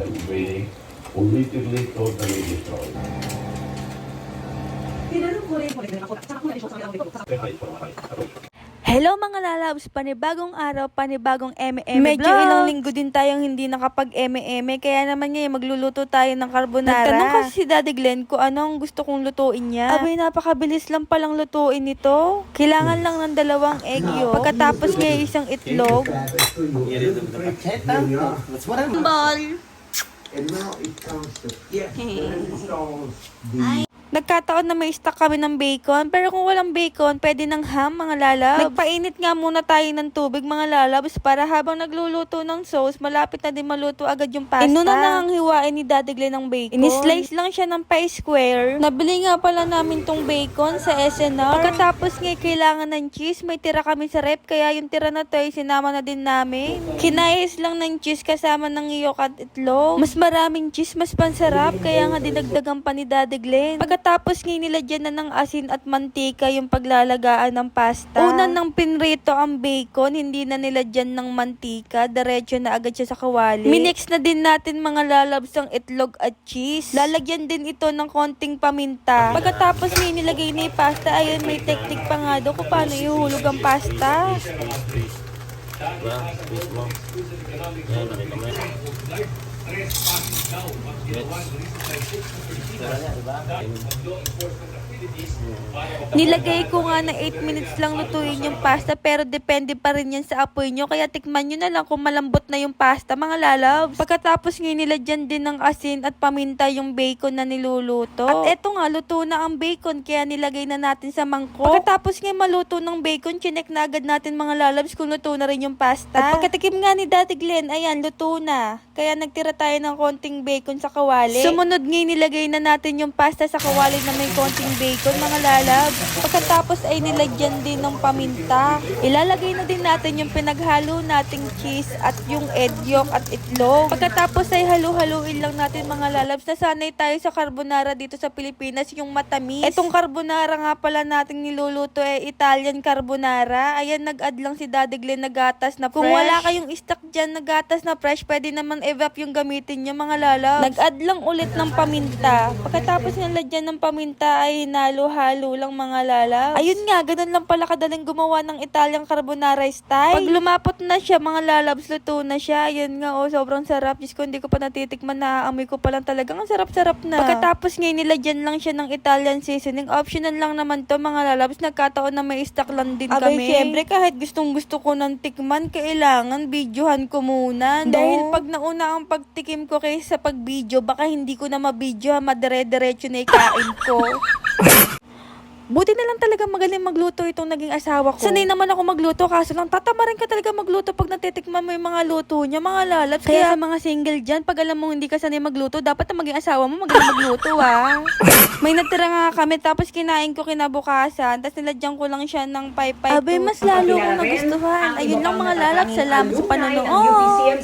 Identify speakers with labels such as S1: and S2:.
S1: and being politically totally destroyed.
S2: Hello mga lalabs, panibagong araw, panibagong eme-eme
S3: Medyo
S2: vlog.
S3: ilang linggo din tayong hindi nakapag-eme-eme, kaya naman ngayon magluluto tayo ng carbonara. Nagtanong kasi si Daddy Glenn kung ano ang gusto kong lutuin niya. Abay, napakabilis lang palang lutuin nito. Kailangan lang ng 2 egg yolk, pagkatapos ngayon isang itlog.
S2: Ball.
S4: And now it comes to installs
S3: Nagkataon na may stock kami ng bacon, pero kung walang bacon, pwede ng ham, mga lalabs. Nagpainit nga muna tayo ng tubig, mga lalabs, para habang nagluluto ng sauce, malapit na din maluto agad yung pasta. Inuna na ang hiwain ni Daddy Glenn ng bacon. Ini-slice lang siya ng pa-square. Nabili nga pala namin tong bacon sa SNR. Pagkatapos nga kailangan ng cheese, may tira kami sa rep, kaya yung tira na to ay sinama na din namin. Kinayos lang ng cheese kasama ng iyok at itlog. Mas maraming cheese, mas pansarap, kaya nga dinagdagan pa ni Daddy Glenn. Pagkatapos nga nilagyan na ng asin at mantika yung paglalagaan ng pasta. Una nang pinrito ang bacon, hindi na nilagyan ng mantika, diretso na agad siya sa kawali. Minix na din natin mga lalabs ang itlog at cheese. Lalagyan din ito ng konting paminta. Pagkatapos nga nilagay na yung pasta, ayun may teknik pa nga daw kung paano ihulog ang pasta. Nilagay ko nga na 8 minutes lang lutuin yung pasta, pero depende pa rin yan sa apoy nyo, kaya tikman nyo na lang kung malambot na yung pasta, mga lalabs. Pagkatapos nga nilagyan din ng asin at paminta yung bacon na niluluto. At eto nga, luto na ang bacon, kaya nilagay na natin sa mangkok. Pagkatapos nga maluto ng bacon, chinek na agad natin mga lalabs kung luto na rin yung pasta. At pagkatikim nga ni Daddy Glenn, ayan, luto na. Kaya nagtira tayo ng konting bacon sa kawali. Sumunod nga nilagay na natin yung pasta sa kawali na may konting bacon, mga lalabs. Pagkatapos ay nilagyan din ng paminta. Ilalagay na din natin yung pinaghalo nating cheese at yung egg yolk at itlog. Pagkatapos ay halu-haluin lang natin, mga lalabs. Nasanay tayo sa carbonara dito sa Pilipinas, yung matamis. Etong carbonara nga pala nating niluluto ay Italian carbonara. Ayan, nag-add lang si Daddy Glenn na gatas na fresh. Kung wala kayong stock dyan na gatas na fresh, pwede naman evap yung gamitin nyo, mga lalabs. Nag-add lang ulit ng paminta. Pagkatapos nilagyan ng paminta ay hinalo-halo lang, mga lalabs. Ayun nga, ganun lang pala kadaling gumawa ng Italian carbonara style. Pag lumapot na siya, mga lalabs, luto na siya. Ayun nga, oh, sobrang sarap. Diyos ko, hindi ko pa natitikman, naaamoy ko pa lang talagang ang sarap-sarap na. Pagkatapos nga nilagyan lang siya ng Italian seasoning. Optional lang naman to, mga lalabs. Nagkataon na may stock lang din kami. Abay, syempre, kahit gustong gusto ko ng tikman, kailangan videohan ko muna, no? Dahil pag nauna ang pagtikim ko kaysa pag video, baka hindi ko na mabidyo, madire-diretso na ikain ko. Buti na lang talaga magaling magluto itong naging asawa ko. Sanay naman ako magluto, kaso lang tatama rin ka talaga magluto pag natitikman mo yung mga luto niya, mga lalabs. Kaya sa mga single dyan, pag alam mo hindi ka sanay magluto, dapat na maging asawa mo magaling magluto, ah. May natira nga kami, tapos kinain ko kinabukasan, tapos nilagyan ko lang siya ng paypay. Abay, mas lalo kong nagustuhan. Ayun lang, mga lalabs, salamat sa panonood.